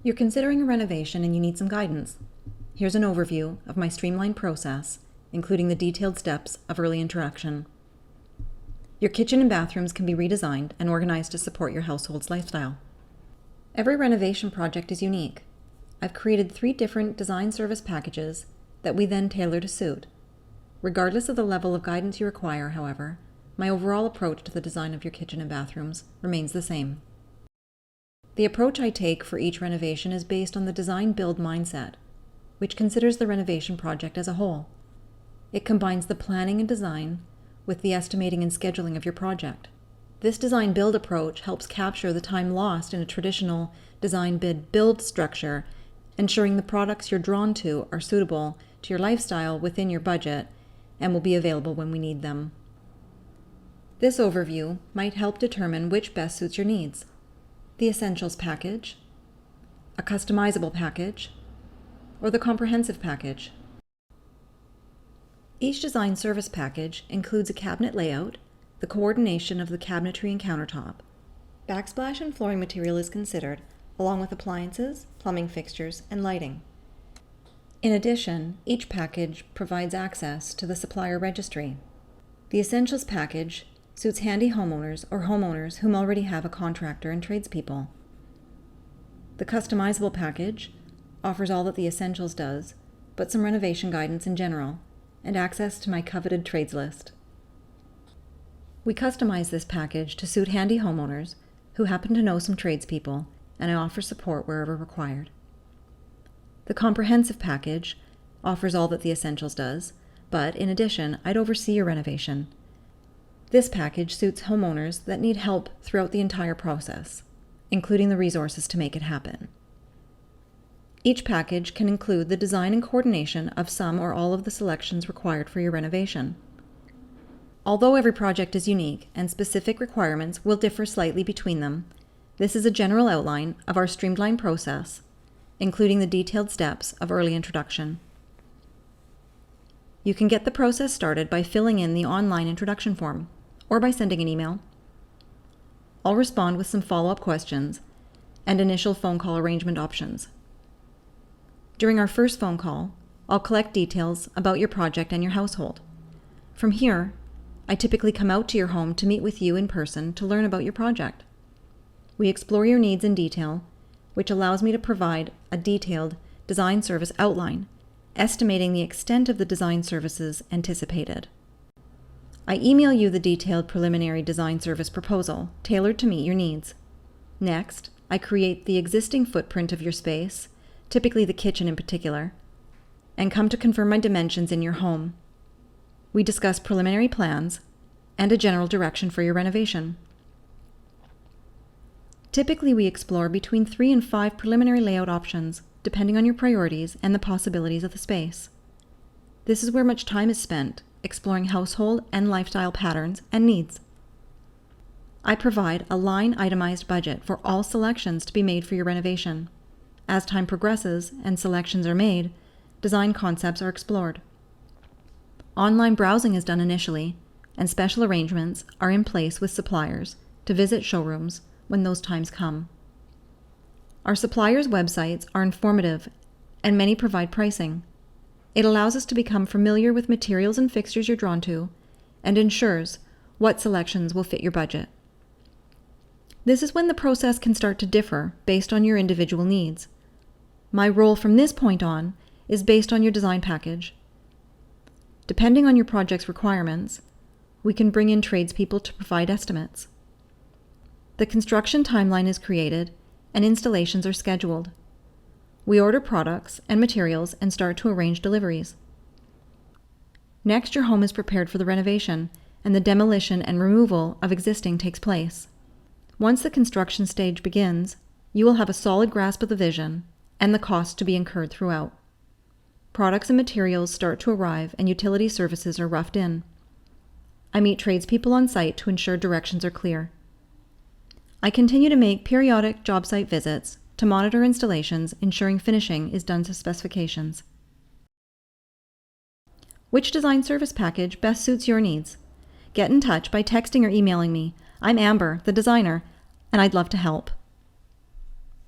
You're considering a renovation and you need some guidance. Here's an overview of my streamlined process, including the detailed steps of early introduction. Your kitchen and bathrooms can be redesigned and organized to support your household's lifestyle. Every renovation project is unique. I've created 3 different design service packages that we then tailor to suit. Regardless of the level of guidance you require, however, my overall approach to the design of your kitchen and bathrooms remains the same. The approach I take for each renovation is based on the design-build mindset, which considers the renovation project as a whole. It combines the planning and design with the estimating and scheduling of your project. This design-build approach helps capture the time lost in a traditional design-bid-build structure, ensuring the products you're drawn to are suitable to your lifestyle within your budget and will be available when we need them. This overview might help determine which best suits your needs: the Essentials package, a customizable package, or the comprehensive package. Each design service package includes a cabinet layout, the coordination of the cabinetry and countertop. Backsplash and flooring material is considered, along with appliances, plumbing fixtures, and lighting. In addition, each package provides access to the supplier registry. The Essentials package suits handy homeowners or homeowners whom already have a contractor and tradespeople. The customizable package offers all that the Essentials does, but some renovation guidance in general, and access to my coveted trades list. We customize this package to suit handy homeowners who happen to know some tradespeople, and I offer support wherever required. The comprehensive package offers all that the Essentials does, but in addition, I'd oversee your renovation. This package suits homeowners that need help throughout the entire process, including the resources to make it happen. Each package can include the design and coordination of some or all of the selections required for your renovation. Although every project is unique and specific requirements will differ slightly between them, this is a general outline of our streamlined process, including the detailed steps of early introduction. You can get the process started by filling in the online introduction form or by sending an email. I'll respond with some follow-up questions and initial phone call arrangement options. During our first phone call, I'll collect details about your project and your household. From here, I typically come out to your home to meet with you in person to learn about your project. We explore your needs in detail, which allows me to provide a detailed design service outline, estimating the extent of the design services anticipated. I email you the detailed preliminary design service proposal, tailored to meet your needs. Next, I create the existing footprint of your space, typically the kitchen in particular, and come to confirm my dimensions in your home. We discuss preliminary plans and a general direction for your renovation. Typically, we explore between 3 and 5 preliminary layout options, depending on your priorities and the possibilities of the space. This is where much time is spent, exploring household and lifestyle patterns and needs. I provide a line-itemized budget for all selections to be made for your renovation. As time progresses and selections are made, design concepts are explored. Online browsing is done initially, and special arrangements are in place with suppliers to visit showrooms when those times come. Our suppliers' websites are informative, and many provide pricing. It allows us to become familiar with materials and fixtures you're drawn to, and ensures what selections will fit your budget. This is when the process can start to differ based on your individual needs. My role from this point on is based on your design package. Depending on your project's requirements, we can bring in tradespeople to provide estimates. The construction timeline is created and installations are scheduled. We order products and materials and start to arrange deliveries. Next, your home is prepared for the renovation, and the demolition and removal of existing takes place. Once the construction stage begins, you will have a solid grasp of the vision and the costs to be incurred throughout. Products and materials start to arrive and utility services are roughed in. I meet tradespeople on site to ensure directions are clear. I continue to make periodic job site visits to monitor installations, ensuring finishing is done to specifications. Which design service package best suits your needs? Get in touch by texting or emailing me. I'm Amber, the designer, and I'd love to help.